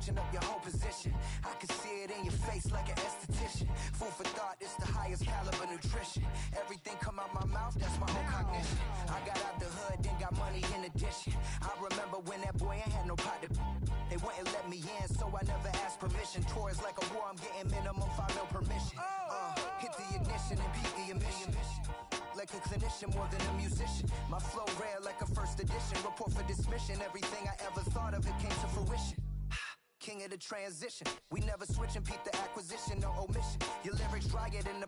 switching up your whole position. I can see it in your face like an esthetician. Food for thought, it's the highest caliber nutrition. Everything come out my mouth, that's my whole cognition. I got out the hood, then got money in addition. I remember when that boy ain't had no pot to. They wouldn't let me in, so I never asked permission. Tours like a war, I'm getting minimum 5 mil permission. Hit the ignition and beat the emission. Like a clinician more than a musician. My flow rare like a first edition. Report for dismission. Everything I ever thought of, it came to fruition. King of the transition. We never switch and peep the acquisition, no omission. Your lyrics dry it in the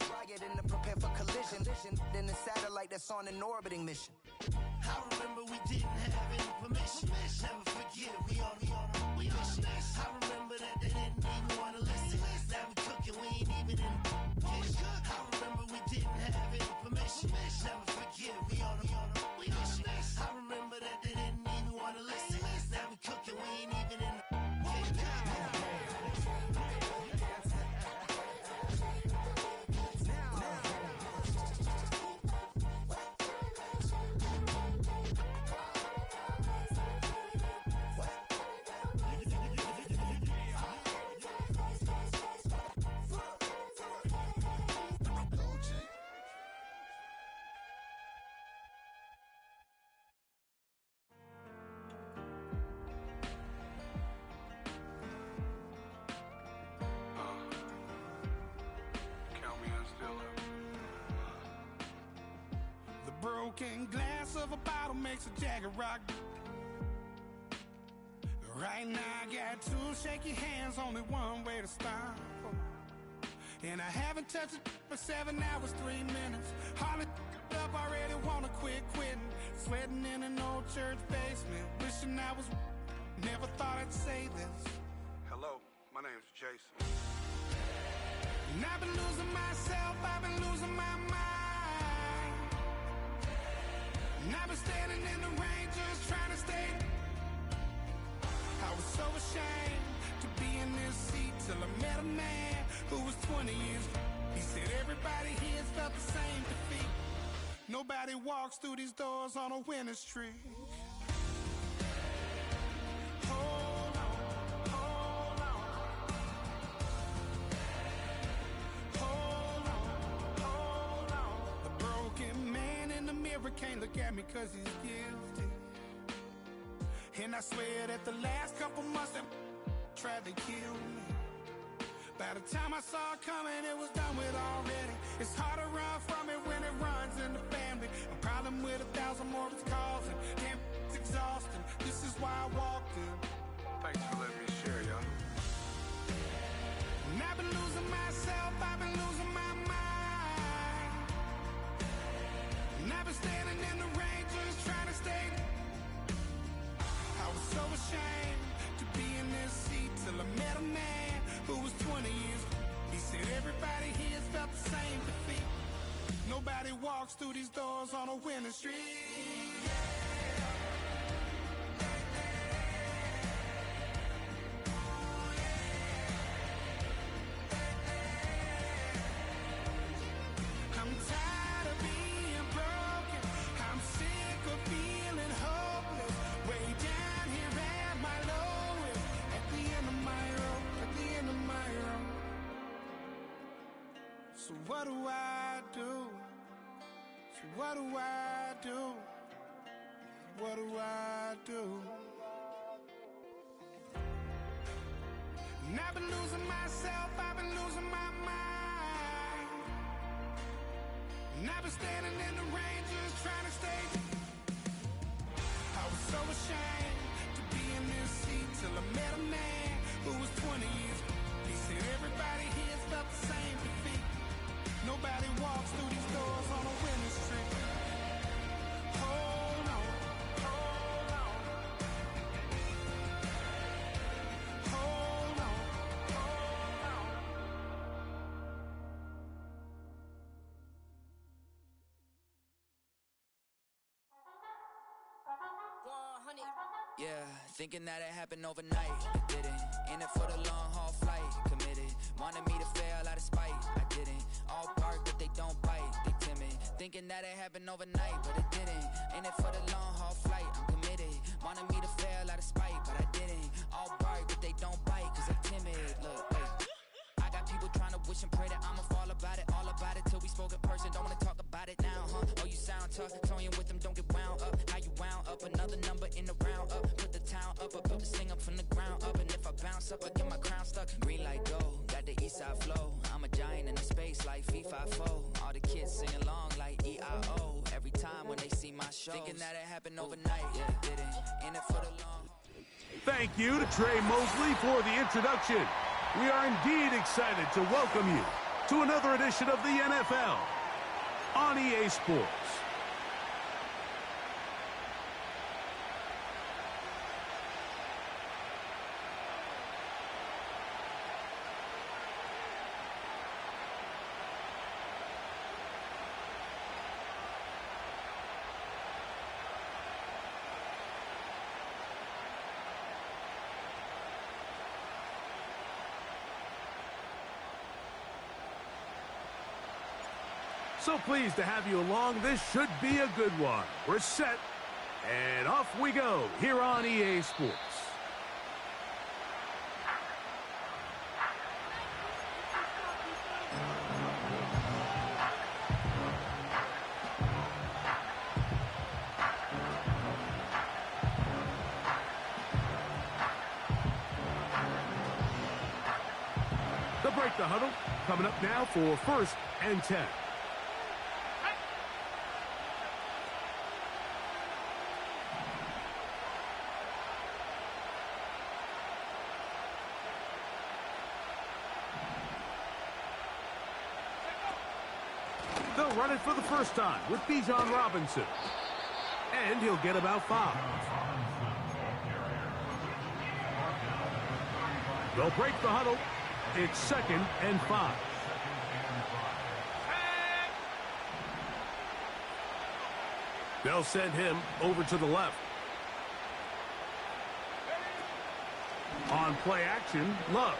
prepare for collision. Then the satellite that's on an orbiting mission. I remember we didn't have any permission. Never forget we on a mission. I remember that they didn't even want to listen. Now we cooking, we ain't even in the kitchen. I remember we didn't have any permission. Never forget we on a mission. I remember that they didn't even want to listen. Now we cooking, we ain't even in the kitchen. Broken glass of a bottle makes a jagged rock. Right now I got 2 shaky hands, only one way to stop. And I haven't touched it for 7 hours, 3 minutes. Hardly up, already wanna quitting. Sweating in an old church basement, wishing I was. Never thought I'd say this. Hello, my name's Jason. And I've been losing myself, I've been losing my mind. And I've been standing in the rain just trying to stay. I was so ashamed to be in this seat till I met a man who was 20 years. He said everybody here's felt the same defeat. Nobody walks through these doors on a winning streak. Hold on, hold on. Hold on, hold on. The broken man in the mirror can't look at me 'cause he's guilty. And I swear that the last couple months that tried to kill me. By the time I saw it coming, it was done with already. It's hard to run from it when it runs in the family. A problem with 1,000 more it's causing. Damn, it's exhausting. This is why I walked in. Thanks for letting me share, y'all. And I've been losing myself, I've been losing my mind. And I've been standing in the rain just trying to stay. I was so ashamed to be in this seat till I met a man who was 20 years. He said everybody here's felt the same defeat. Nobody walks through these doors on a winning streak. I'm tired of being broken. I'm sick of feeling hopeless. Way down here at my lowest. At the end of my road. At the end of my road. So what do I do? So what do I do? What do I do? And I've been losing myself, I've been losing my mind. And I've been standing in the rain just trying to stay. I was so ashamed to be in this seat till I met a man who was 20 years. He said everybody here's felt the same defeat. Nobody walks through these doors on a winning streak. Hold on, hold on. Hold on, hold on. Yeah, thinking that it happened overnight. It didn't. In it for the long haul flight. Committed. Wanted me to fail out of spite. I didn't. All bark, but they don't bite. They timid. Thinking that it happened overnight, but it didn't. In it for the long haul flight. I'm committed. Wanted me to fail out of spite, but I didn't. All bark, but they don't bite. wish and pray that I'ma fall about it, all about it till we spoke in person. Don't wanna talk about it now, huh? Oh, you sound tough, toying with them, don't get wound up. How you wound up? Another number in the round up. Put the town up, I built this thing up from the ground up. And if I bounce up, I get my crown stuck. Green light go, got the east side flow. I'm a giant in the space like FIFA. All the kids sing along like EIO. Every time when they see my shows, thinking that it happened overnight, yeah, it didn't. In it for the long. Thank you to Trey Mosley for the introduction. We are indeed excited to welcome you to another edition of the NFL on EA Sports. So pleased to have you along. This should be a good one. We're set, and off we go here on EA Sports. They'll break the huddle. Coming up now for 1st and 10. They'll run it for the first time with Bijan Robinson. And he'll get about 5. They'll break the huddle. It's 2nd and 5. They'll send him over to the left. On play action, Love.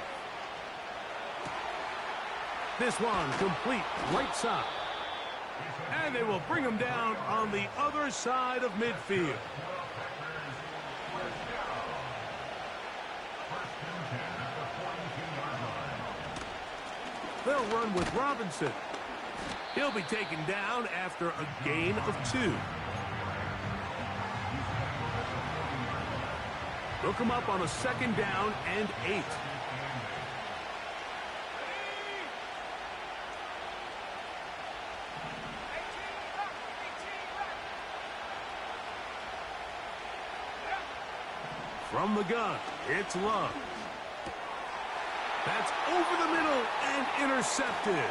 This one complete right side. And they will bring him down on the other side of midfield. They'll run with Robinson. He'll be taken down after a gain of 2. They'll come up on a 2nd down and 8. From the gun, it's Love. That's over the middle and intercepted.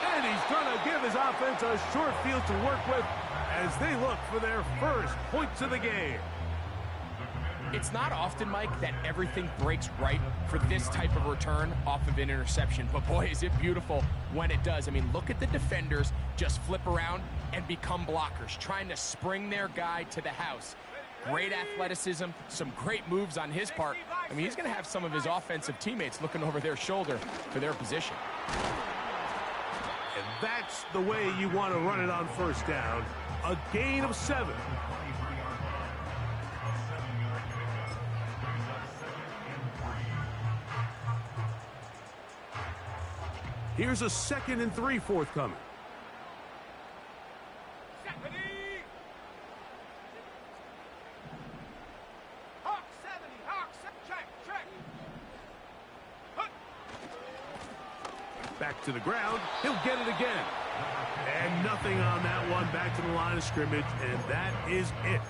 And he's going to give his offense a short field to work with as they look for their first points of the game. It's not often, Mike, that everything breaks right for this type of return off of an interception. But, boy, is it beautiful when it does. I mean, look at the defenders just flip around and become blockers, trying to spring their guy to the house. Great athleticism, some great moves on his part. I mean, he's going to have some of his offensive teammates looking over their shoulder for their position. And that's the way you want to run it on 1st down. A gain of 7. Here's a 2nd and 3 forthcoming. Back to the ground. He'll get it again. And nothing on that one. Back to the line of scrimmage, and that is it.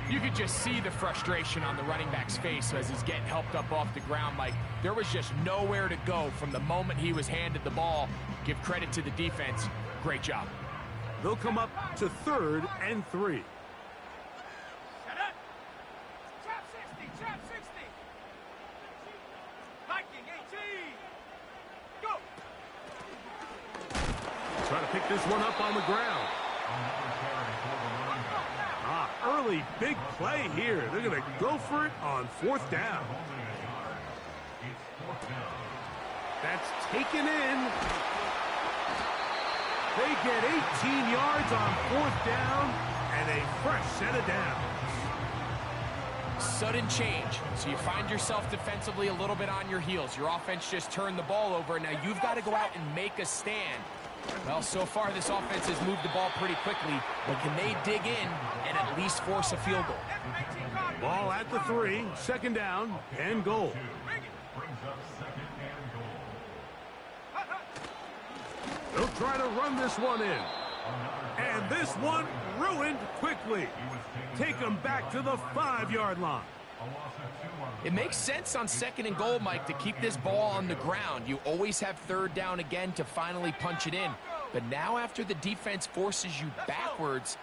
You could just see the frustration on the running back's face as he's getting helped up off the ground, Mike. There was just nowhere to go from the moment he was handed the ball. Give credit to the defense. Great job. They'll come up to 3rd and 3. Trying to pick this one up on the ground. Early big play here. They're going to go for it on 4th down. That's taken in. They get 18 yards on 4th down and a fresh set of downs. sudden change. So you find yourself defensively a little bit on your heels. Your offense just turned the ball over. Now you've got to go out and make a stand. Well, so far this offense has moved the ball pretty quickly, but can they dig in and at least force a field goal? Ball at the 3, second down and goal. They'll try to run this one in. And this one ruined quickly. Take them back to the 5-yard line. It makes sense on second and goal, Mike, to keep this ball on the ground. You always have third down again to finally punch it in. But now after the defense forces you backwards,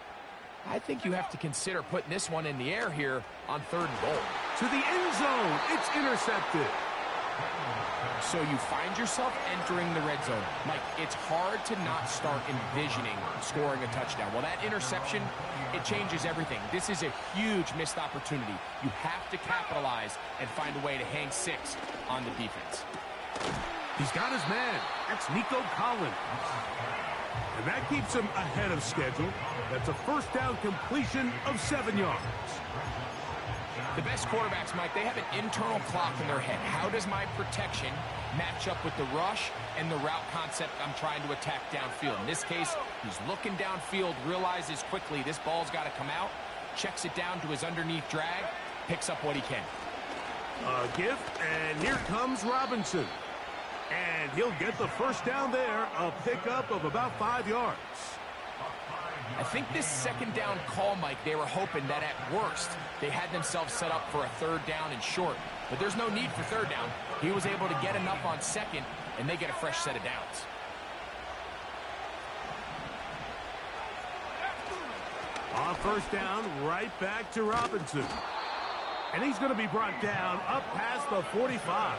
I think you have to consider putting this one in the air here on third and goal. To the end zone. It's intercepted. So you find yourself entering the red zone. Mike, it's hard to not start envisioning scoring a touchdown. Well, that interception, it changes everything. This is a huge missed opportunity. You have to capitalize and find a way to hang 6 on the defense. He's got his man. That's Nico Collins. And that keeps him ahead of schedule. That's a first down completion of 7 yards. The best quarterbacks, Mike, they have an internal clock in their head. How does my protection match up with the rush and the route concept I'm trying to attack downfield? In this case, he's looking downfield, realizes quickly this ball's got to come out, checks it down to his underneath drag, picks up what he can. A give, and here comes Robinson. And he'll get the first down there, a pickup of about 5 yards. I think this second down call, Mike, they were hoping that at worst they had themselves set up for a third down and short. But there's no need for third down. He was able to get enough on second, and they get a fresh set of downs. On first down, right back to Robinson. And he's going to be brought down up past the 45.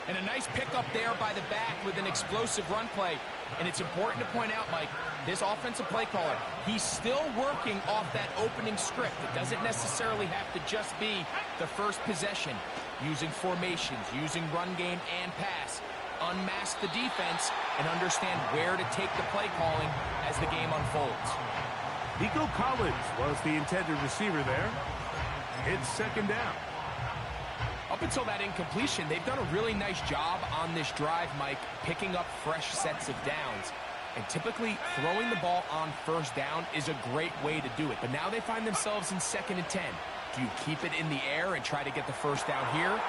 And a nice pickup there by the back with an explosive run play. And it's important to point out, Mike, this offensive play caller, he's still working off that opening script. It doesn't necessarily have to just be the first possession. Using formations, using run game and pass. Unmask the defense and understand where to take the play calling as the game unfolds. Nico Collins was the intended receiver there. It's second down. Up until that incompletion, they've done a really nice job on this drive, Mike, picking up fresh sets of downs. And typically, throwing the ball on first down is a great way to do it. But now they find themselves in 2nd and 10. Do you keep it in the air and try to get the first down here?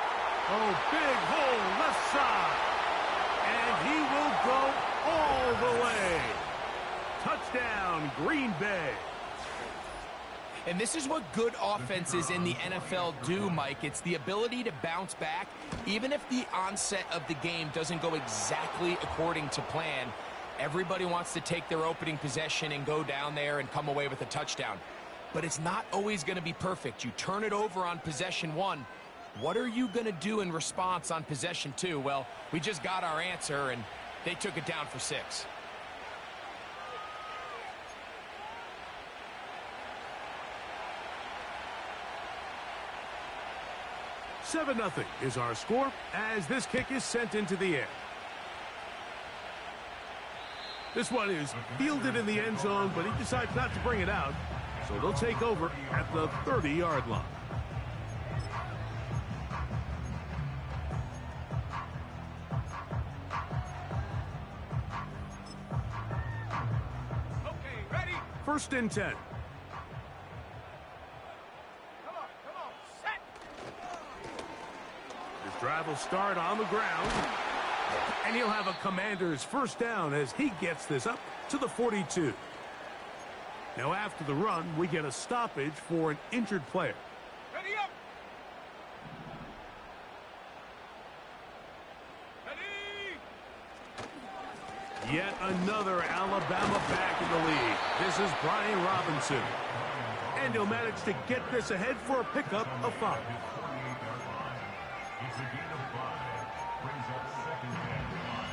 Oh, big hole left side. And he will go all the way. Touchdown, Green Bay. And this is what good offenses in the NFL do, Mike. It's the ability to bounce back, even if the onset of the game doesn't go exactly according to plan. Everybody wants to take their opening possession and go down there and come away with a touchdown. But it's not always going to be perfect. You turn it over on possession 1. What are you going to do in response on possession 2? Well, we just got our answer, and they took it down for 6. 7-0 is our score as this kick is sent into the air. This one is fielded in the end zone, but he decides not to bring it out. So they'll take over at the 30-yard line. Okay, ready? 1st and 10. Drive will start on the ground. And he'll have a Commander's first down as he gets this up to the 42. Now after the run, we get a stoppage for an injured player. Ready up! Ready! Yet another Alabama back in the lead. This is Brian Robinson. And he'll manage to get this ahead for a pickup of 5. It's a gain of 5. Brings up 2nd and 5.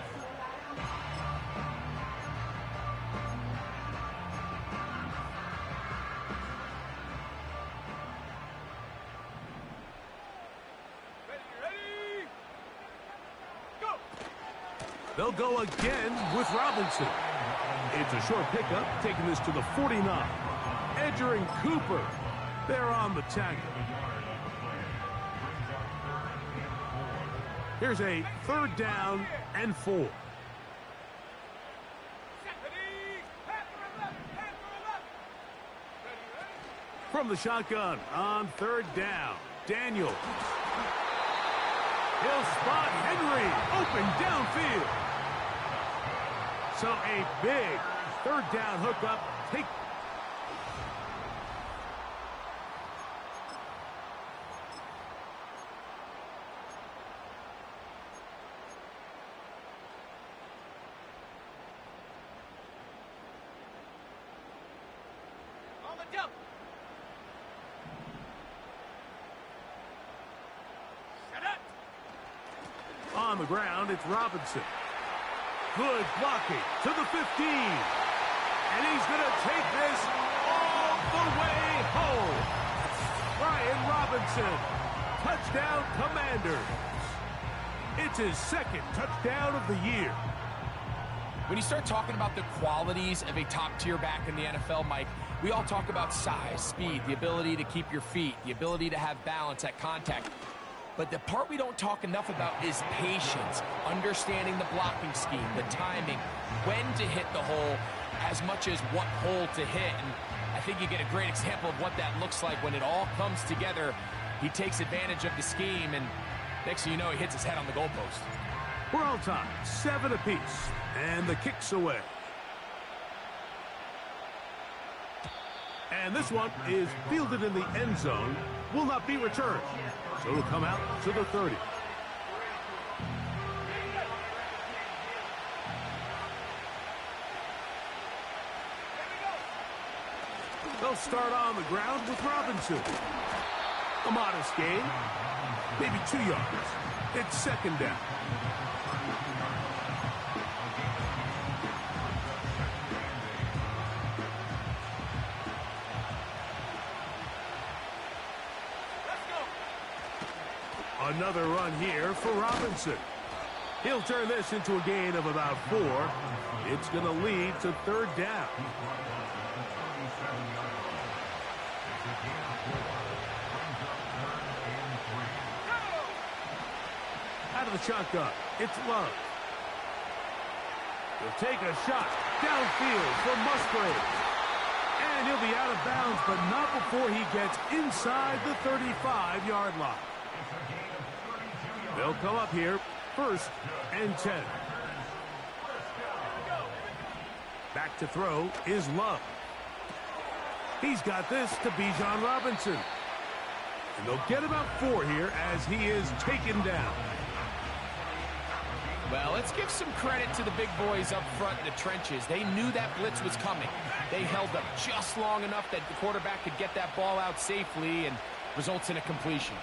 Ready? Go! They'll go again with Robinson. It's a short pickup, taking this to the 49. Edger and Cooper. They're on the tackle. Here's a 3rd down and 4. From the shotgun on 3rd down, Daniels. He'll spot Henry open downfield. So a big 3rd down hookup. Take. On the ground, it's Robinson. Good blocking to the 15. And he's going to take this all the way home. Brian Robinson, touchdown Commanders. It's his 2nd touchdown of the year. When you start talking about the qualities of a top-tier back in the NFL, Mike, we all talk about size, speed, the ability to keep your feet, the ability to have balance at contact. But the part we don't talk enough about is patience, understanding the blocking scheme, the timing, when to hit the hole, as much as what hole to hit. And I think you get a great example of what that looks like when it all comes together. He takes advantage of the scheme, and next thing you know, he hits his head on the goalpost. We're all tied, 7 apiece, and the kick's away. And this one is fielded in the end zone, will not be returned. So it'll come out to the 30. They'll start on the ground with Robinson. A modest gain, maybe 2 yards. It's 2nd down. Another run here for Robinson. He'll turn this into a gain of about 4. It's going to lead to 3rd down. Out of the shotgun, it's Love. He'll take a shot downfield for Musgrave. And he'll be out of bounds, but not before he gets inside the 35-yard line. They'll come up here, 1st and 10. Back to throw is Love. He's got this to Bijan Robinson. And they'll get about 4 here as he is taken down. Well, let's give some credit to the big boys up front in the trenches. They knew that blitz was coming. They held up just long enough that the quarterback could get that ball out safely and results in a completion.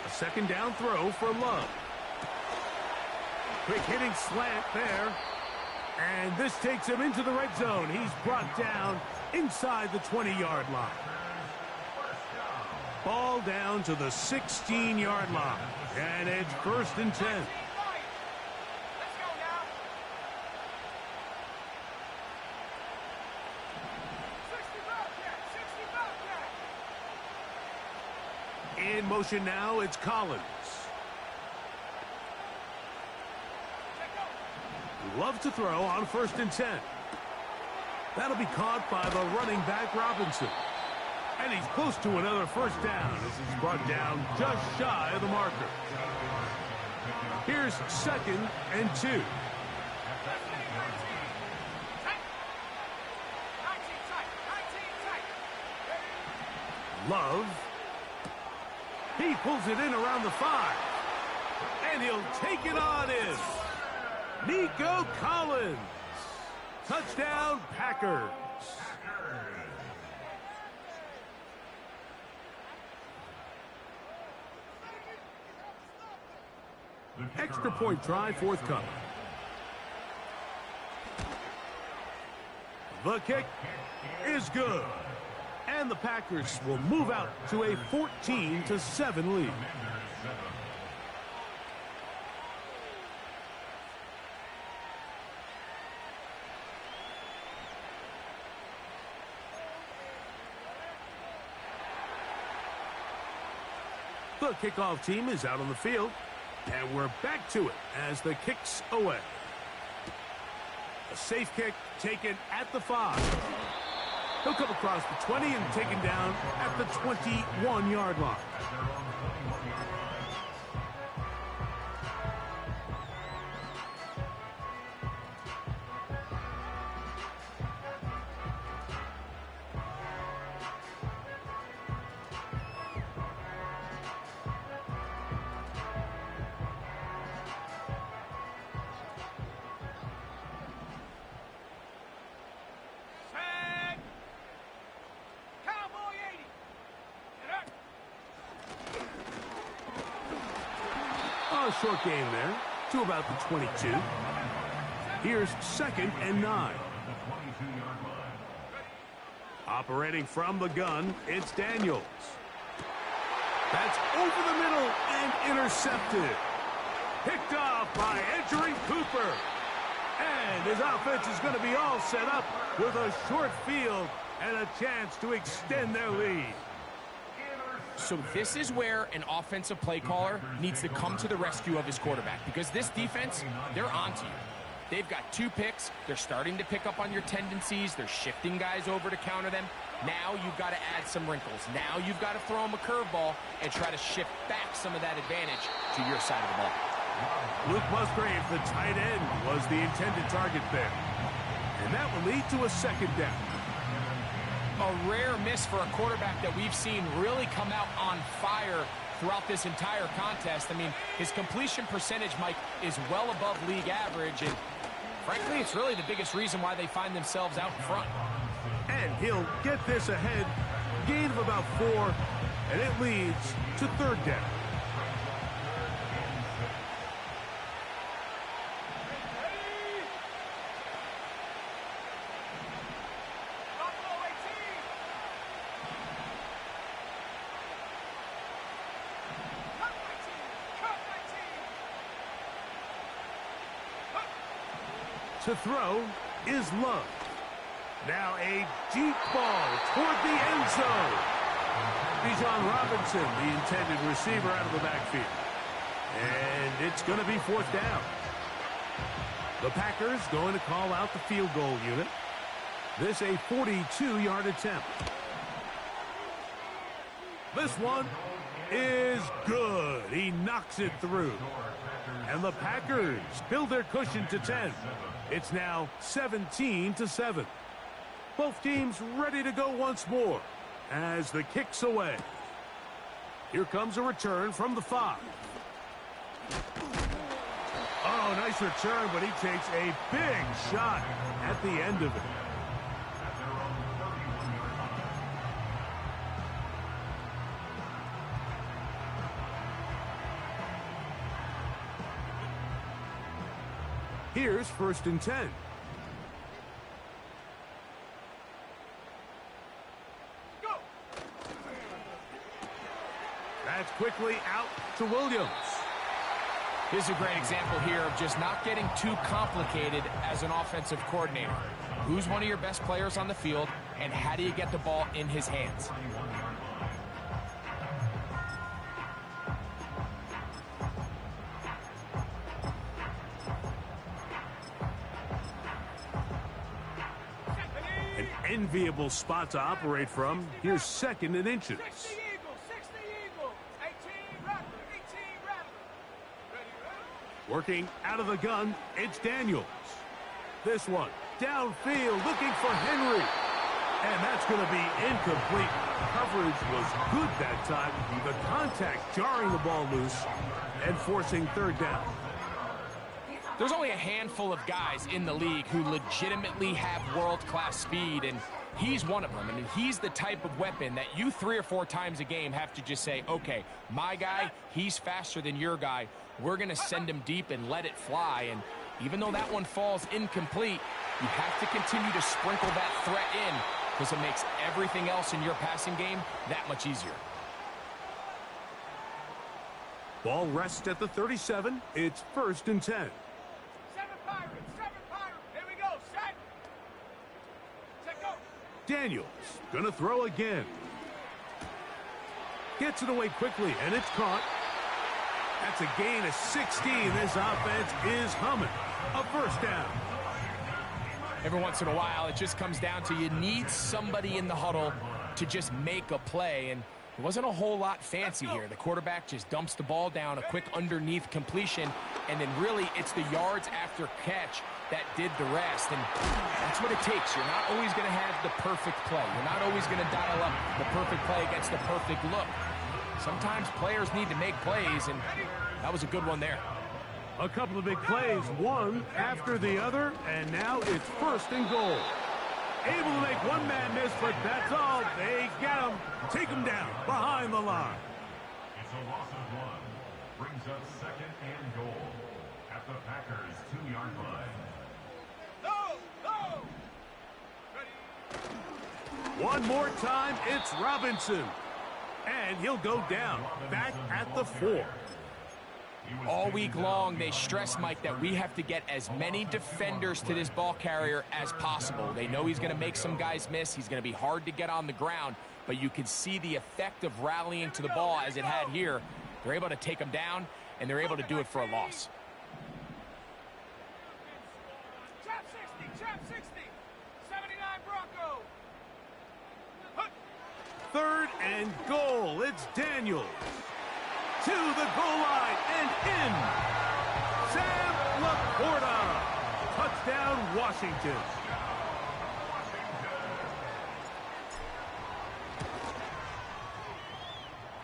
A 2nd down throw for Love. Quick hitting slant there. And this takes him into the red zone. He's brought down inside the 20-yard line. Ball down to the 16-yard line. And it's 1st and 10. In motion now, it's Collins. Love to throw on 1st and 10. That'll be caught by the running back, Robinson. And he's close to another 1st down as he's brought down just shy of the marker. Here's 2nd and 2. Love. He pulls it in around the 5. And he'll take it on in. Nico Collins. Touchdown, Packers. Extra point try forthcoming. The kick is good. And the Packers will move out to a 14-7 lead. The kickoff team is out on the field, and we're back to it as the kick's away. A safe kick taken at the 5. He'll come across the 20 and taken down at the 21-yard line. A short game there to about the 22. Here's 2nd and 9. Operating from the gun, it's Daniels. That's over the middle and intercepted. Picked off by Edgerrin Cooper. And his offense is going to be all set up with a short field and a chance to extend their lead. So this is where an offensive play caller needs to come to the rescue of his quarterback, because this defense, they're onto you. They've got 2 picks. They're starting to pick up on your tendencies. They're shifting guys over to counter them. Now you've got to add some wrinkles. Now you've got to throw them a curveball and try to shift back some of that advantage to your side of the ball. Luke Musgrave, the tight end, was the intended target there. And that will lead to a 2nd down. A rare miss for a quarterback that we've seen really come out on fire throughout this entire contest. I mean, his completion percentage, Mike, is well above league average, and frankly, it's really the biggest reason why they find themselves out in front. And he'll get this ahead, gain of about 4, and it leads to 3rd down. To throw is Love. Now a deep ball toward the end zone. Bijan Robinson, the intended receiver, out of the backfield. And it's going to be 4th down. The Packers going to call out the field goal unit. This a 42-yard attempt. This one is good. He knocks it through. And the Packers build their cushion to 10. It's now 17-7. Both teams ready to go once more as the kick's away. Here comes a return from the 5. Oh, nice return, but he takes a big shot at the end of it. Here's 1st and 10. Go. That's quickly out to Williams. This is a great example here of just not getting too complicated as an offensive coordinator. Who's one of your best players on the field, and how do you get the ball in his hands? Enviable spot to operate from. Here's 2nd and inches. 60 Eagle. 18 Rattler. Ready. Working out of the gun, it's Daniels. This one downfield looking for Henry. And that's going to be incomplete. Coverage was good that time. The contact jarring the ball loose and forcing 3rd down. There's only a handful of guys in the league who legitimately have world-class speed, and he's one of them. I mean, he's the type of weapon that you 3 or 4 times a game have to just say, okay, my guy, he's faster than your guy. We're going to send him deep and let it fly. And even though that one falls incomplete, you have to continue to sprinkle that threat in because it makes everything else in your passing game that much easier. Ball rests at the 37. It's 1st and 10. 7 Pirates. Here we go. Set, go. Daniels gonna throw again. Gets it away quickly, and it's caught. That's a gain of 16. This offense is humming. A first down. Every once in a while, it just comes down to you need somebody in the huddle to just make a play, and it wasn't a whole lot fancy here. The quarterback just dumps the ball down, a quick underneath completion, and then really it's the yards after catch that did the rest, and that's what it takes. You're not always going to have the perfect play. You're not always going to dial up the perfect play against the perfect look. Sometimes players need to make plays, and that was a good one there. A couple of big plays, one after the other, and now it's first and goal. Able to make one man miss, but that's all. They get him. Take him down behind the line. It's a loss of 1. Brings up second and goal at the Packers' 2-yard line. One more time, it's Robinson. And he'll go down back at the 4. All week long, they stress, Mike, that we have to get as many defenders to this ball carrier as possible. They know he's going to make some guys miss. He's going to be hard to get on the ground, but you can see the effect of rallying to the ball as it had here. They're able to take him down, and they're able to do it for a loss. Trap 60, 79 Bronco. Third and goal. It's Daniels. To the goal line and in. Sam Laporta. Touchdown, Washington.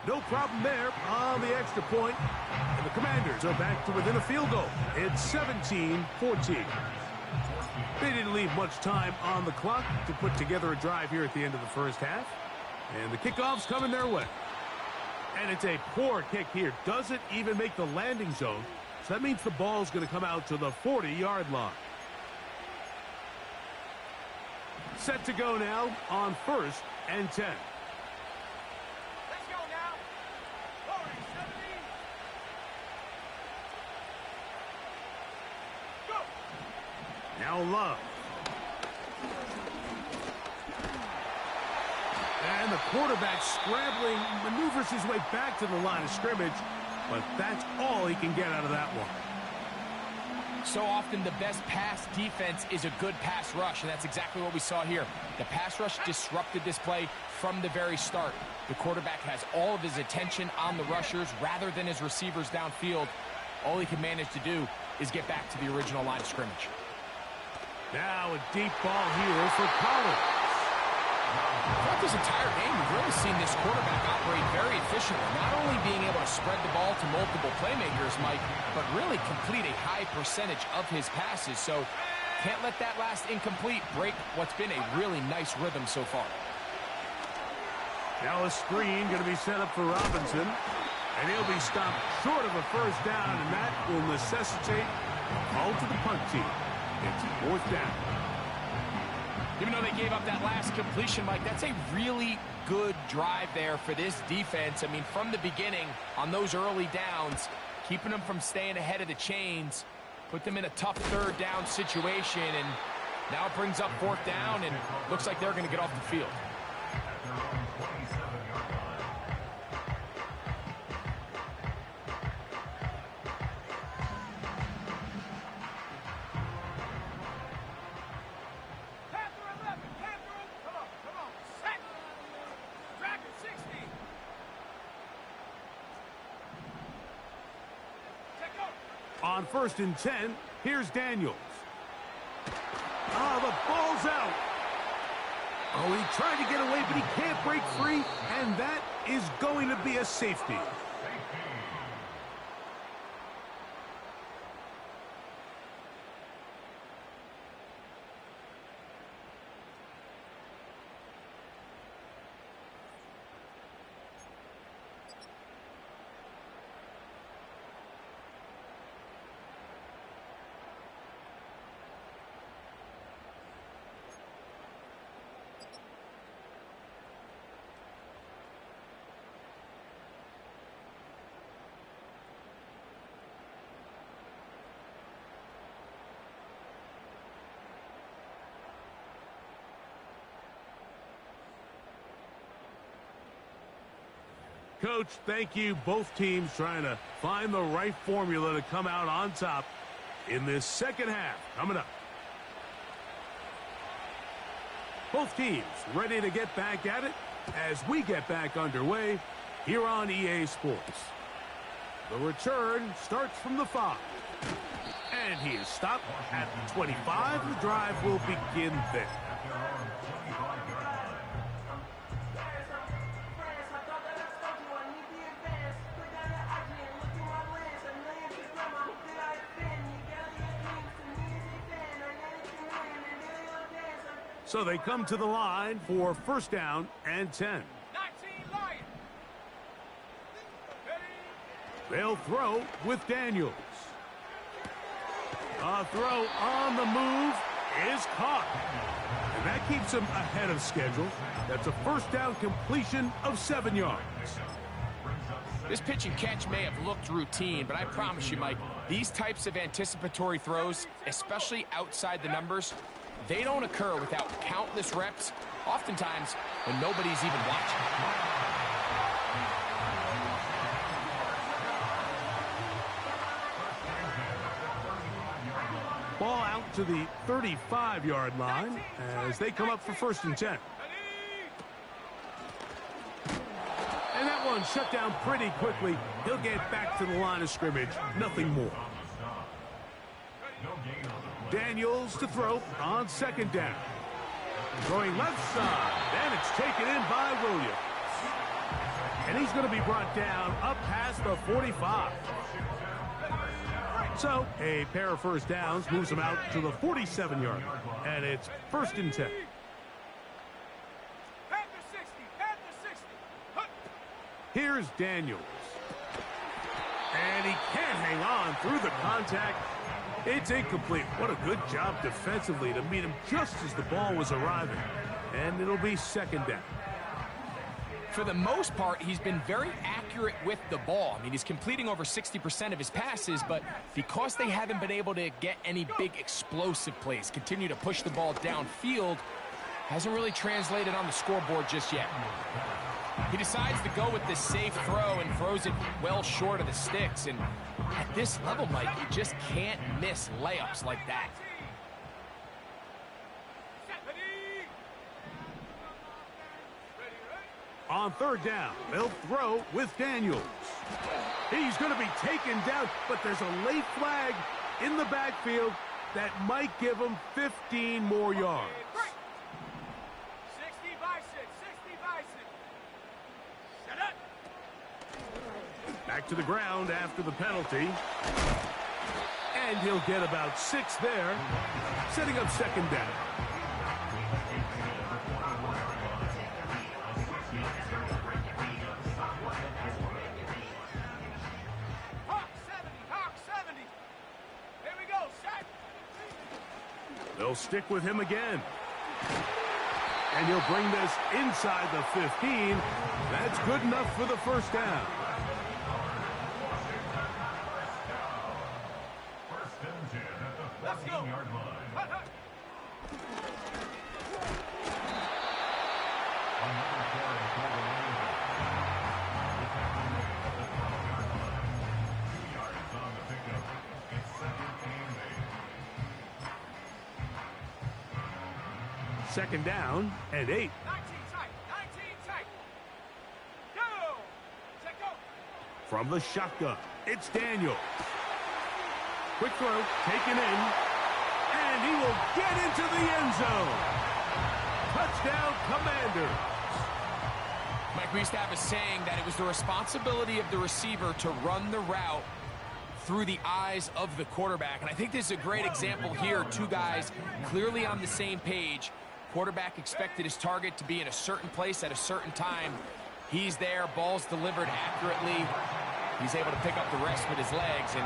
No problem there on the extra point. And the Commanders are back to within a field goal. It's 17-14. They didn't leave much time on the clock to put together a drive here at the end of the first half. And the kickoff's coming their way. And it's a poor kick here. Doesn't even make the landing zone. So that means the ball's going to come out to the 40-yard line. Set to go now on 1st and 10. Let's go now. 40, 70. Go. Now Love. And the quarterback scrambling, maneuvers his way back to the line of scrimmage, but that's all he can get out of that one. So often the best pass defense is a good pass rush, and that's exactly what we saw here. The pass rush disrupted this play from the very start. The quarterback has all of his attention on the rushers rather than his receivers downfield. All he can manage to do is get back to the original line of scrimmage. Now a deep ball here for Collins. Throughout this entire game, we've really seen this quarterback operate very efficiently, not only being able to spread the ball to multiple playmakers, Mike, but really complete a high percentage of his passes. So can't let that last incomplete break what's been a really nice rhythm so far. Now a screen going to be set up for Robinson, and he'll be stopped short of a first down, and that will necessitate a call to the punt team. It's 4th down. Even though they gave up that last completion, Mike, that's a really good drive there for this defense. I mean, from the beginning, on those early downs, keeping them from staying ahead of the chains, put them in a tough 3rd down situation, and now it brings up 4th down, and looks like they're going to get off the field. On 1st and 10, here's Daniels. Oh, the ball's out. Oh, he tried to get away, but he can't break free, and that is going to be a safety. Coach, thank you. Both teams trying to find the right formula to come out on top in this second half. Coming up. Both teams ready to get back at it as we get back underway here on EA Sports. The return starts from the 5. And he is stopped at the 25. The drive will begin there. So they come to the line for first down and 10. They'll throw with Daniels. A throw on the move is caught. And that keeps him ahead of schedule. That's a first down completion of 7 yards. This pitch and catch may have looked routine, but I promise you, Mike, these types of anticipatory throws, especially outside the numbers, they don't occur without countless reps, oftentimes when nobody's even watching. Ball out to the 35-yard line as they come up for first and 10. And that one shut down pretty quickly. He'll get back to the line of scrimmage. Nothing more. Daniels to throw on second down. Throwing left side. And it's taken in by Williams. And he's going to be brought down up past the 45. So a pair of first downs moves him out to the 47-yard line. And it's first and 10. Here's Daniels. And he can't hang on through the contact. It's incomplete. What a good job defensively to meet him just as the ball was arriving. And it'll be second down. For the most part, he's been very accurate with the ball. I mean, he's completing over 60% of his passes, but because they haven't been able to get any big explosive plays, continue to push the ball downfield, hasn't really translated on the scoreboard just yet. He decides to go with this safe throw and throws it well short of the sticks. And at this level, Mike, you just can't miss layups like that. On third down, they'll throw with Daniels. He's going to be taken down, but there's a late flag in the backfield that might give him 15 more yards. Back to the ground after the penalty. And he'll get about 6 there, setting up second down. They'll stick with him again. And he'll bring this inside the 15. That's good enough for the first down. Let's go. Second down and 8. 19 tight. Go. Check go. From the shotgun, it's Daniels. Quick throw, taken in, and he will get into the end zone. Touchdown, Commanders. Mike, we used to have a saying that it was the responsibility of the receiver to run the route through the eyes of the quarterback. And I think this is a great example here. Two guys clearly on the same page. Quarterback expected his target to be in a certain place at a certain time. He's there, ball's delivered accurately. He's able to pick up the rest with his legs, and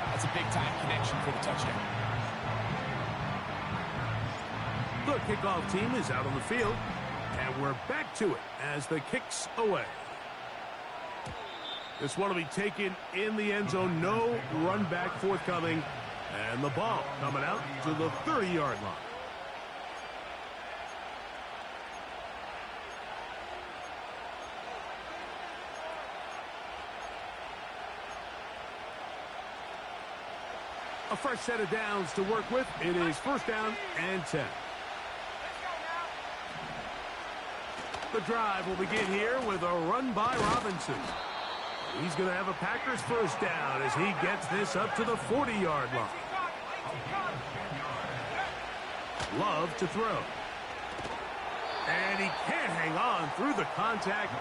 that's a big-time connection for the touchdown. The kickoff team is out on the field, and we're back to it as the kick's away. This one will be taken in the end zone. No run back forthcoming, and the ball coming out to the 30-yard line. A fresh set of downs to work with. It is first down and 10. The drive will begin here with a run by Robinson. He's going to have a Packers first down as he gets this up to the 40-yard line. Love to throw. And he can't hang on through the contact.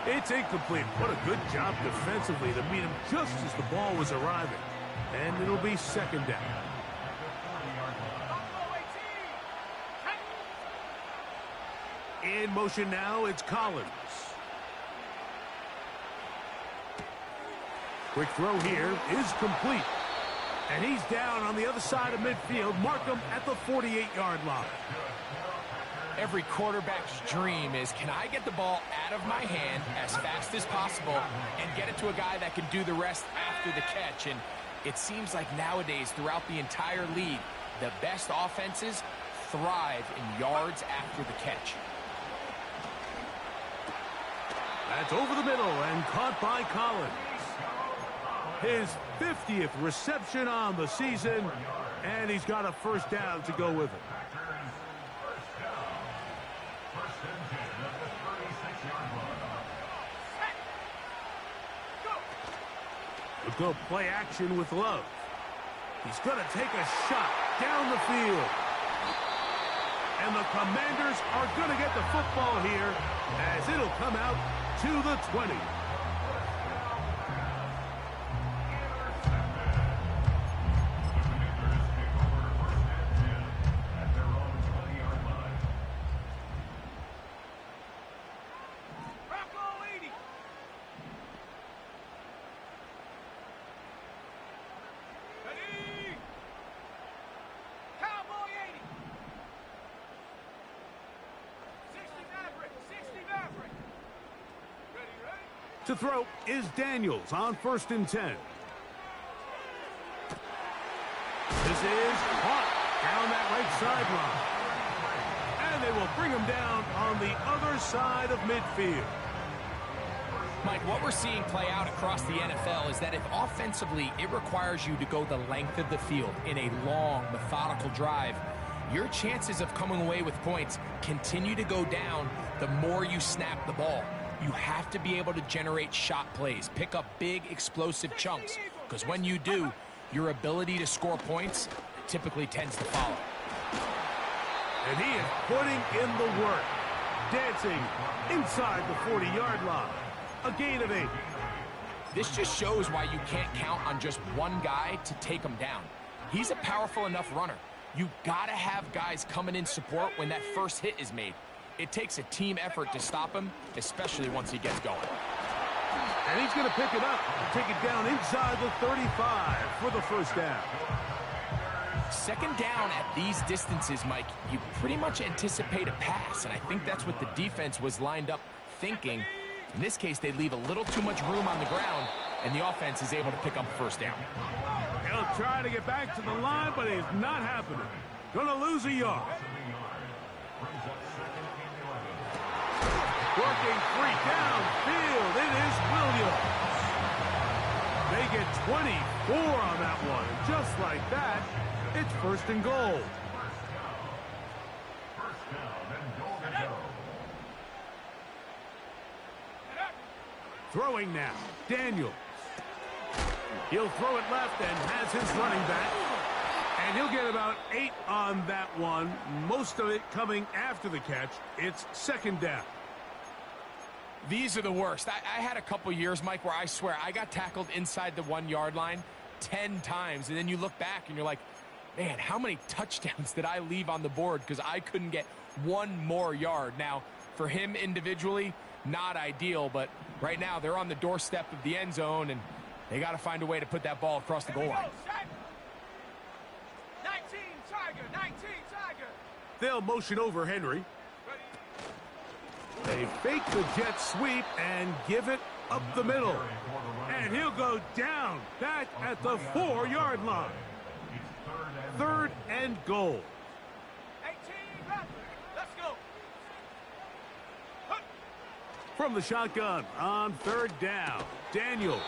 It's incomplete. What a good job defensively to meet him just as the ball was arriving. And it'll be second down. In motion now, it's Collins. Quick throw here is complete. And he's down on the other side of midfield. Mark him at the 48-yard line. Every quarterback's dream is, can I get the ball out of my hand as fast as possible and get it to a guy that can do the rest after the catch? And it seems like nowadays, throughout the entire league, the best offenses thrive in yards after the catch. That's over the middle and caught by Collins. His 50th reception on the season, and he's got a first down to go with it. We'll go play action with Love. He's going to take a shot down the field. And the Commanders are going to get the football here as it'll come out to the 20. To throw is Daniels on 1st and 10. This is caught down that right sideline. And they will bring him down on the other side of midfield. Mike, what we're seeing play out across the NFL is that if offensively it requires you to go the length of the field in a long, methodical drive, your chances of coming away with points continue to go down the more you snap the ball. You have to be able to generate shot plays, pick up big, explosive chunks, because when you do, your ability to score points typically tends to follow. And he is putting in the work, dancing inside the 40-yard line. A gain of 8. This just shows why you can't count on just one guy to take him down. He's a powerful enough runner. You gotta have guys coming in support when that first hit is made. It takes a team effort to stop him, especially once he gets going. And he's going to pick it up and take it down inside the 35 for the first down. Second down at these distances, Mike, you pretty much anticipate a pass, and I think that's what the defense was lined up thinking. In this case, they leave a little too much room on the ground, and the offense is able to pick up a first down. He'll try to get back to the line, but it's not happening. Going to lose a yard. Working free downfield, it is Williams. They get 24 on that one. And just like that, it's 1st and goal. Throwing now, Daniels. He'll throw it left and has his running back. And he'll get about 8 on that one, most of it coming after the catch. It's second down. These are the worst. I had a couple years, Mike, where I swear I got tackled inside the 1-yard line 10 times. And then you look back and you're like, man, how many touchdowns did I leave on the board because I couldn't get one more yard? Now, for him individually, not ideal, but right now they're on the doorstep of the end zone, and they got to find a way to put that ball across the goal line. 19 Tiger. They'll motion over Henry. They fake the jet sweep and give it up the middle. And he'll go down back at the 4-yard line. 3rd and goal. 18, let's go. From the shotgun on 3rd down, Daniels.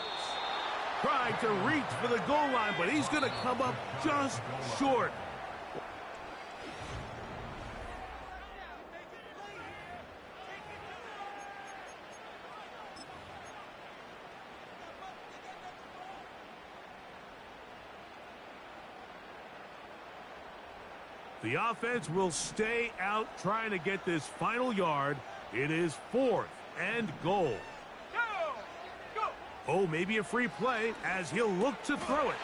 trying to reach for the goal line, but he's going to come up just short. The offense will stay out trying to get this final yard. It is 4th and goal. Oh, maybe a free play as he'll look to throw it.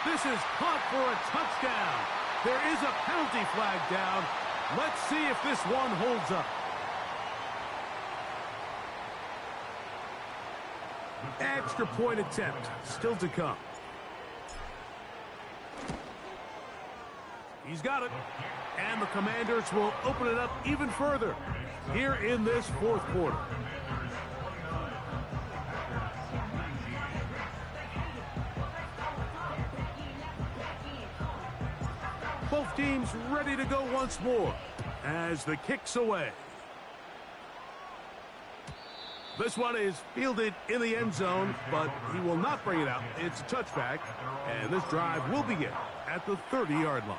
This is caught for a touchdown. There is a penalty flag down. Let's see if this one holds up. Extra point attempt still to come. He's got it. And the Commanders will open it up even further here in this 4th quarter. Both teams ready to go once more as the kick's away. This one is fielded in the end zone, but he will not bring it out. It's a touchback, and this drive will begin at the 30-yard line.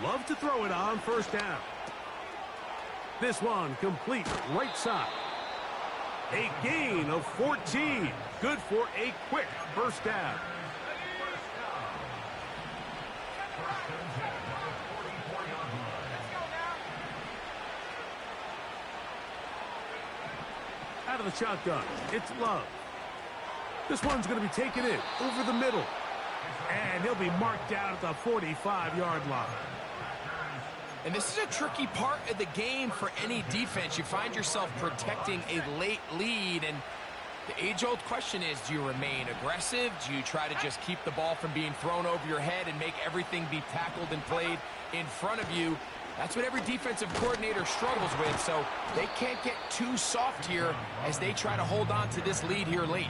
Love to throw it on 1st down. This one complete right side. A gain of 14. Good for a quick 1st down. Out of the shotgun, it's Love. This one's going to be taken in over the middle. And he'll be marked down at the 45-yard line. And this is a tricky part of the game for any defense. You find yourself protecting a late lead, and the age-old question is, do you remain aggressive? Do you try to just keep the ball from being thrown over your head and make everything be tackled and played in front of you? That's what every defensive coordinator struggles with, so they can't get too soft here as they try to hold on to this lead here late.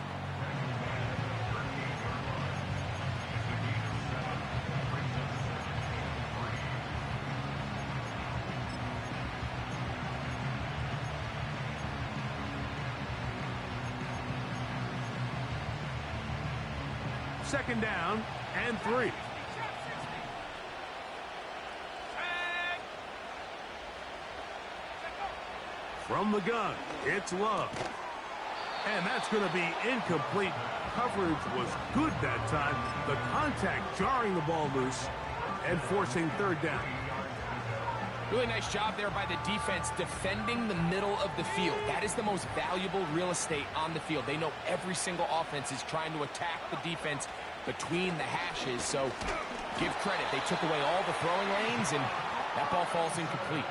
Second down and 3. From the gun, it's Love. And that's going to be incomplete. Coverage was good that time. The contact jarring the ball loose and forcing 3rd down. Really nice job there by the defense defending the middle of the field. That is the most valuable real estate on the field. They know every single offense is trying to attack the defense between the hashes. So give credit. They took away all the throwing lanes, and that ball falls incomplete.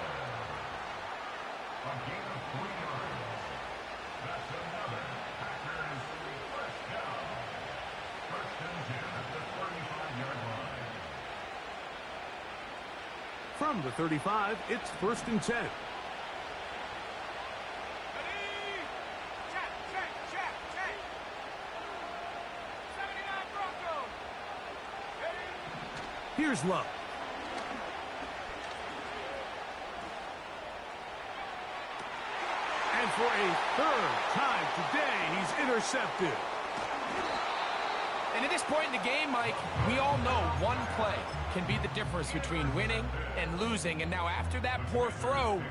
From the 35, it's 1st and 10. Here's Love. And for a 3rd time today, he's intercepted. And at this point in the game, Mike, we all know one play can be the difference between winning and losing. And now after that poor throw,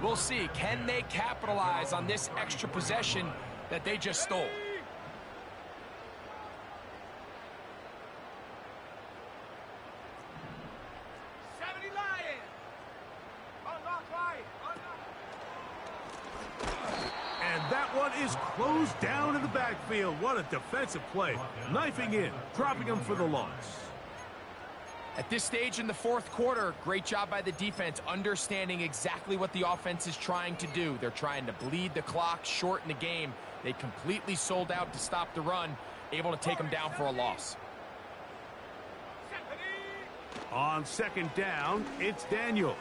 we'll see, can they capitalize on this extra possession that they just stole? Is closed down in the backfield. What a defensive play. Knifing in, dropping him for the loss. At this stage in the 4th quarter, great job by the defense, understanding exactly what the offense is trying to do. They're trying to bleed the clock, shorten the game. They completely sold out to stop the run, able to take them down for a loss. On 2nd down, it's Daniels.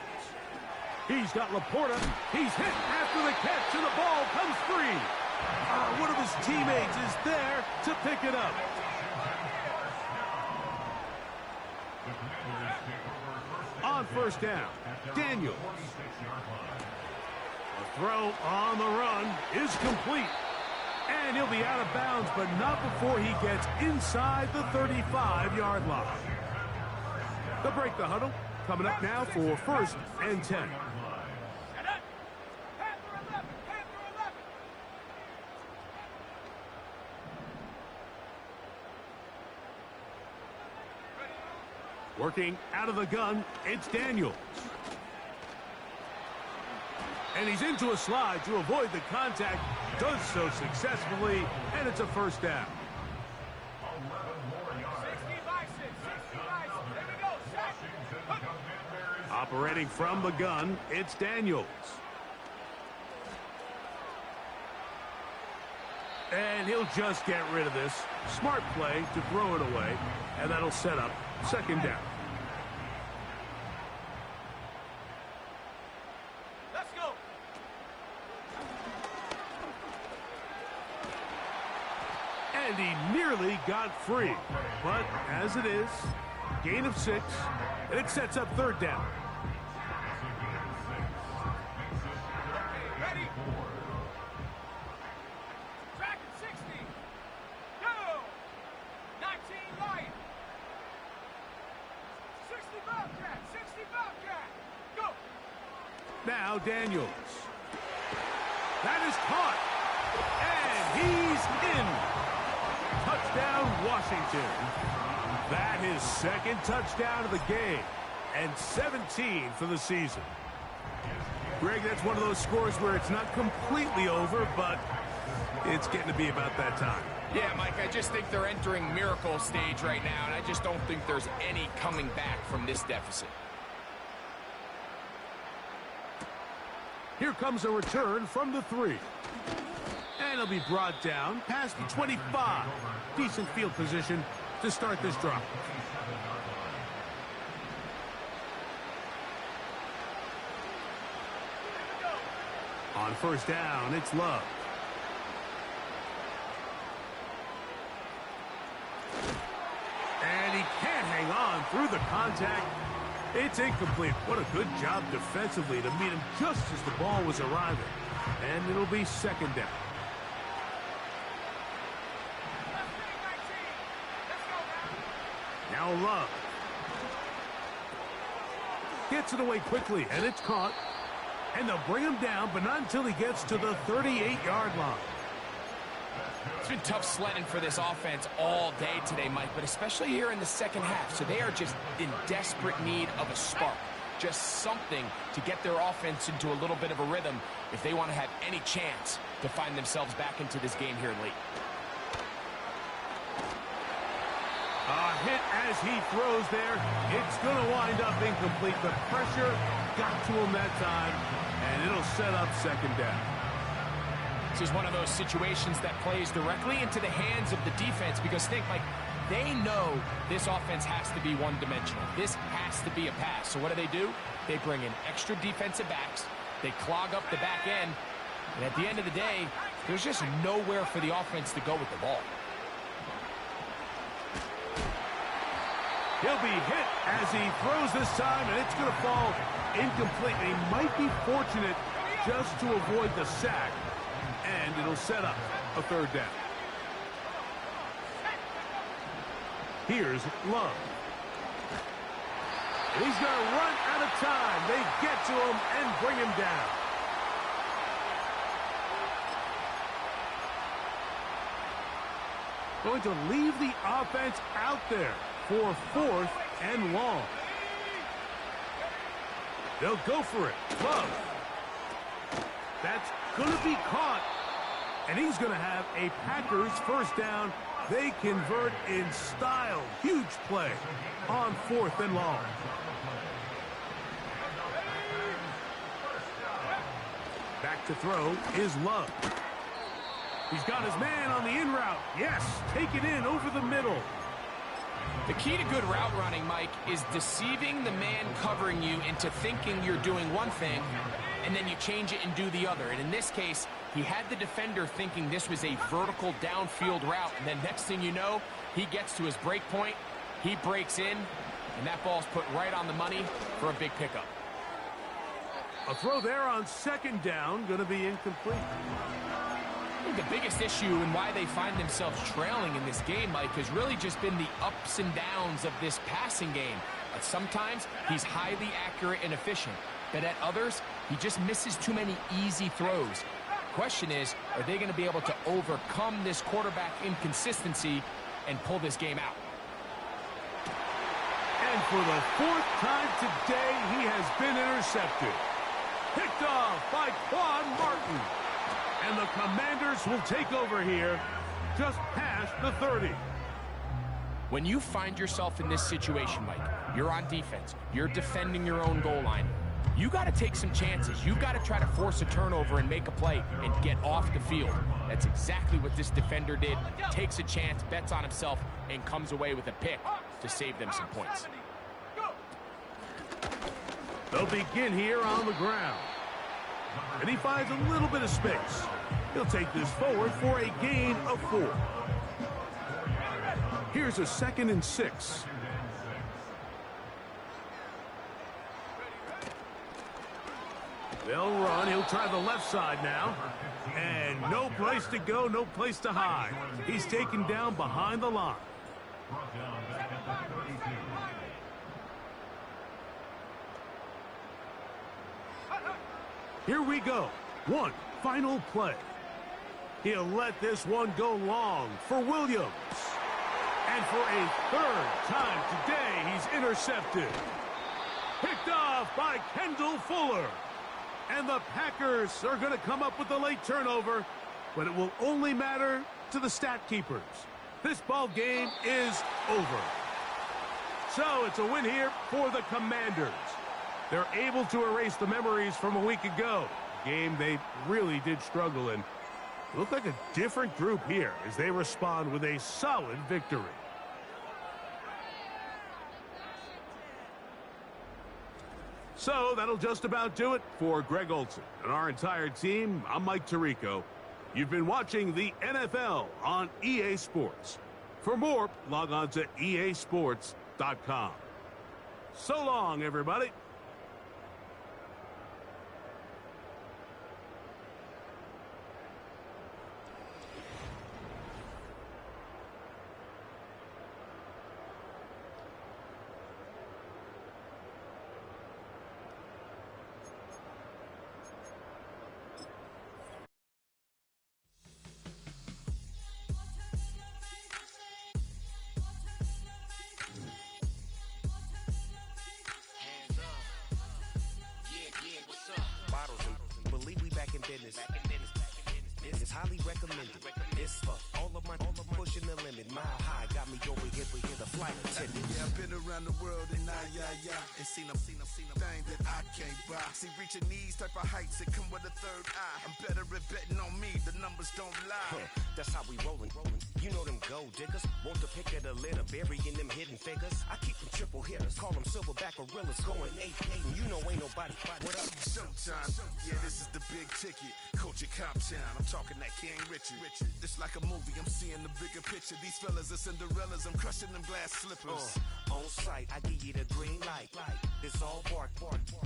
He's got Laporta. He's hit after the catch, and the ball comes free. One of his teammates is there to pick it up. On 1st down, Daniels. The throw on the run is complete. And he'll be out of bounds, but not before he gets inside the 35-yard line. They'll break the huddle. Coming up now for 1st and 10. Working out of the gun, it's Daniels. And he's into a slide to avoid the contact. Does so successfully, and it's a 1st down. Operating from the gun, it's Daniels. And he'll just get rid of this. Smart play to throw it away, and that'll set up 2nd down. Let's go. And he nearly got free. But as it is, gain of 6, and it sets up 3rd down. Ready? Track at 60. Go. 19 light. 60 Bobcat. 60 Bobcat. Go. Now Daniels. That is caught. And he's in. Touchdown, Washington. That is 2nd touchdown of the game. And 17 for the season. Greg, that's one of those scores where it's not completely over, but it's getting to be about that time. Yeah, Mike, I just think they're entering miracle stage right now, and I just don't think there's any coming back from this deficit. Here comes a return from the 3. And he'll be brought down past the 25. Decent field position to start this drive. On 1st down, it's Love. And he can't hang on through the contact. It's incomplete. What a good job defensively to meet him just as the ball was arriving. And it'll be 2nd down. Now Love. Gets it away quickly, and it's caught. And they'll bring him down, but not until he gets to the 38-yard line. It's been tough sledding for this offense all day today, Mike, but especially here in the 2nd half. So they are just in desperate need of a spark. Just something to get their offense into a little bit of a rhythm if they want to have any chance to find themselves back into this game here late. A hit as he throws there. It's going to wind up incomplete. The pressure got to him that time, and it'll set up 2nd down. This is one of those situations that plays directly into the hands of the defense because think, Mike, they know this offense has to be one-dimensional. This has to be a pass. So what do? They bring in extra defensive backs. They clog up the back end. And at the end of the day, there's just nowhere for the offense to go with the ball. He'll be hit as he throws this time, and it's going to fall incomplete. He might be fortunate just to avoid the sack, and it'll set up a 3rd down. Here's Love. And he's going to run out of time. They get to him and bring him down. Going to leave the offense out there for 4th and long. They'll go for it. Love. That's going to be caught. And he's going to have a Packers 1st down. They convert in style. Huge play on 4th and long. Back to throw is Love. He's got his man on the in route. Yes, take it in over the middle. The key to good route running, Mike, is deceiving the man covering you into thinking you're doing one thing, and then you change it and do the other. And in this case, he had the defender thinking this was a vertical downfield route, and then next thing you know, he gets to his break point, he breaks in, and that ball's put right on the money for a big pickup. A throw there on second down, going to be incomplete. I think the biggest issue and why they find themselves trailing in this game, Mike, has really just been the ups and downs of this passing game. Sometimes he's highly accurate and efficient, but at others, he just misses too many easy throws. Question is, are they going to be able to overcome this quarterback inconsistency and pull this game out? And for the fourth time today, he has been intercepted. Picked off by Quan Martin. And the Commanders will take over here just past the 30. When you find yourself in this situation, Mike, you're on defense, you're defending your own goal line, you got to take some chances. You've got to try to force a turnover and make a play and get off the field. That's exactly what this defender did. Takes a chance, bets on himself, and comes away with a pick to save them some points. They'll begin here on the ground. And he finds a little bit of space. He'll take this forward for a gain of 4. Here's a 2nd and 6. They'll run. He'll try the left side now. And no place to go, no place to hide. He's taken down behind the line. Here we go. One final play. He'll let this one go long for Williams. And for a 3rd time today, he's intercepted. Picked off by Kendall Fuller. And the Packers are going to come up with the late turnover, but it will only matter to the stat keepers. This ball game is over. So it's a win here for the Commanders. They're able to erase the memories from a week ago. A game they really did struggle in. It looked like a different group here as they respond with a solid victory. So that'll just about do it for Greg Olson and our entire team. I'm Mike Tirico. You've been watching the NFL on EA Sports. For more, log on to easports.com. So long, everybody. Business. It's highly recommended. It's for all of my pushing the limit. Mile high got me over here for the flight attendant. Yeah, I've been around the world and and seen a thing that I can't buy. See, reaching these type of heights, it come with a third eye. I'm better at betting on me, the numbers don't lie. That's how we rollin'. You know them gold diggers, want to pick at a litter, burying them hidden figures. I keep them triple hitters, call them silverback gorillas, going 8-8, and you know ain't nobody. What up? Showtime, yeah, this is the big ticket. Coach at Cop Town, I'm talking that King Richard. It's like a movie, I'm seeing the bigger picture. These fellas are Cinderellas, I'm crushing them glass slippers. On sight, I give you the green light. It's all bark,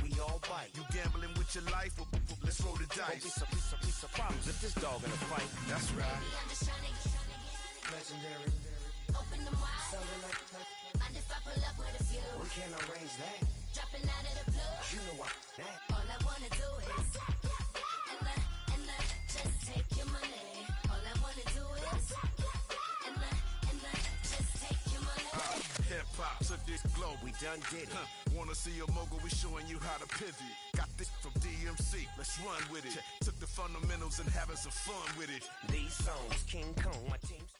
we all bite. You gambling with your life? Well, let's roll the dice. Don't be some problems if this dog in a fight. That's right. Legendary. Open them wide. Sounding like Mind if I pull up with a few? we can't arrange that. Dropping out of the blue. You know what? That. All I wanna do is and just take your money. All I wanna do is and just take your money. Hip hop took this globe. We done did it. Wanna see a mogul? We showing you how to pivot. Got this from DMC. Let's run with it. Took the fundamentals and having some fun with it. These songs, King Kong, my team's